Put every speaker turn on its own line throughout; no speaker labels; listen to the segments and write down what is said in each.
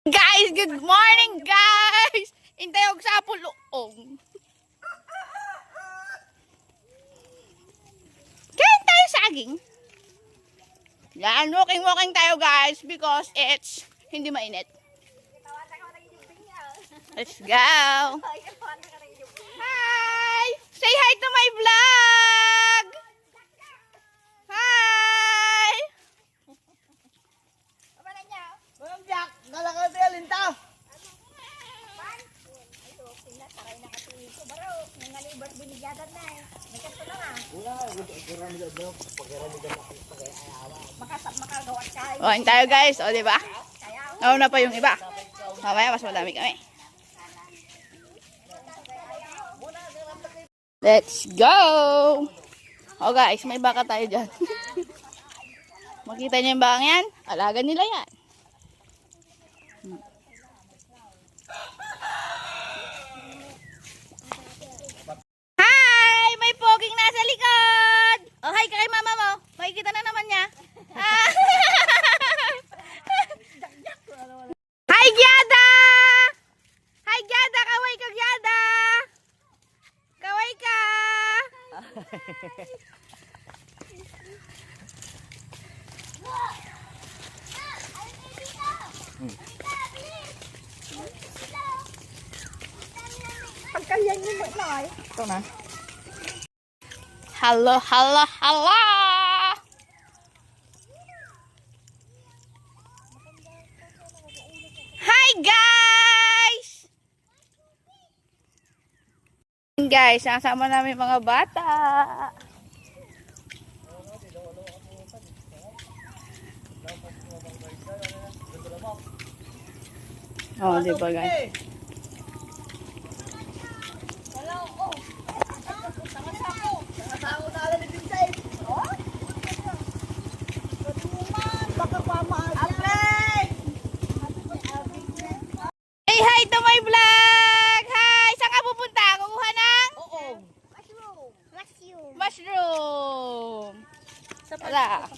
Guys, good morning guys! Intay og sa puluong. Kain tayo saging. Yan, walking tayo guys because it's hindi mainit. Let's go! Hi! Say hi to my vlog! Hi! Kain tayo guys, o diba? Nauna pa yung iba. Mamaya mas madami kami. Let's go! O guys, may baka tayo dyan. Makita niyo yung bakang yan? Alaga nila yan. Hi! May poging nasa likod! Oh, hi ka kay mama mo. Makikita na naman niya. Hi, Gyada! Hi, Gyada! Kaway ka, Gyada! Kaway ka!
Pagkalyan niyo mo na ay.
Ito na. Hello, hello, hello! Hi, guys! Guys, nakasama namin mga bata. Oh, di ba guys? Hey, hi to my vlog! Hi! Saan ka pupunta? Kukuha ng? Mushroom! Wala.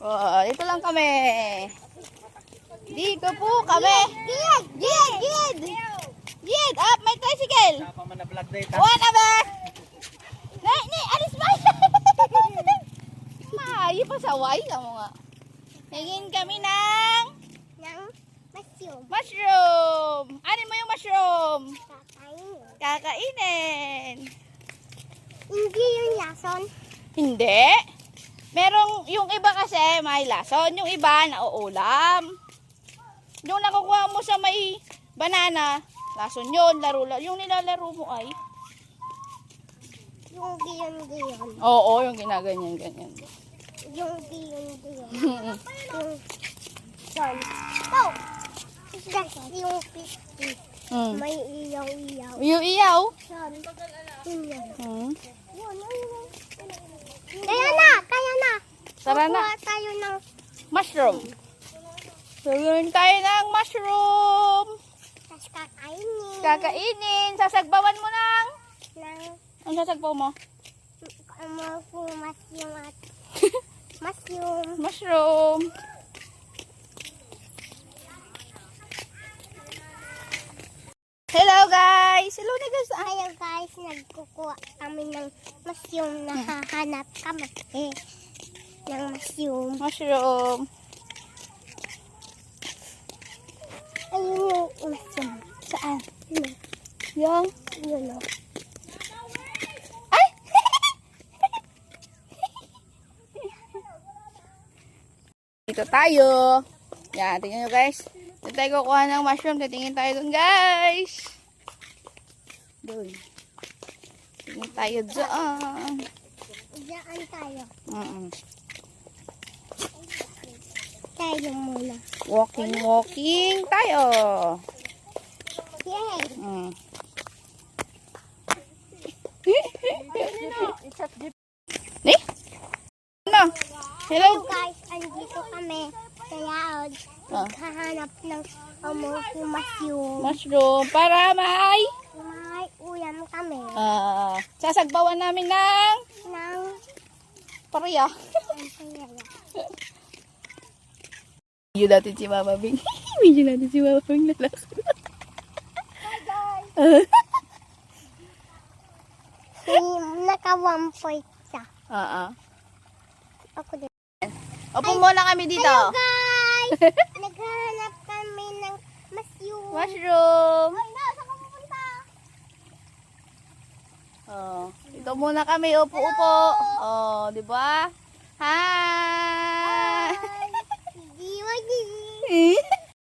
Oh, dito lang kami. Dito po kami. Gid! Up, may tricycle. One over. Ni, alis ba? Maayo pa sa way mo nga. Tingin kami ng mushroom. Anin mo yung mushroom? Kakainin.
Hindi yung lason.
Hindi. Merong, yung iba kasi may lason, yung iba nauulam. Yung nakukuha mo sa may banana, lason yun, yung nilalaro mo ay.
Yung giyon.
Oo, yung ginaganyan-ganyan.
Yung giyon. Yung son. Oh! Yung pisti. May iyaw-iyaw.
Iyaw?
Son. Yun.
Hmm.
Kaya na!
Tara na.
Kukuha tayo ng
Mushroom. Gawin tayo ng mushroom.
tas kakainin.
Kakainin. Sasagbawan mo ng... Ang sasagbaw mo?
Mushroom.
Mushroom. Hello guys! Hello na guys!
Hello guys, nagkukuha kami ng mushroom. Nahahanap kami ng mushroom.
Mushroom.
Ayun yung mushroom.
Saan?
Yun.
Yung...
Yun o.
Ay! Dito tayo. Yan, tingnan nyo guys. Dito tayo kukuha ng mushroom. Titingin tayo dun guys. Dun. Tingin tayo dyan.
Diyan tayo. Tayo muna.
Walking tayo.
Yay!
Ni? Ano? Hello?
Hello guys, andito kami sa yaod. Naghahanap ng mushroom.
Mushroom para may
May ulam kami.
Sasagbawan namin ng
Nang
pareya.
kaya.
Video natin si Mama Bing. Video natin si Mama Bing lalakad.
Hi guys! Naka 1 point siya. Ako din.
Opo muna kami dito.
Hello guys! Naghahanap kami ng mushroom.
Mushroom.
Ay, saan ka pupunta?
Dito muna kami, upo-upo. Di ba? Hi!
Hi! Di.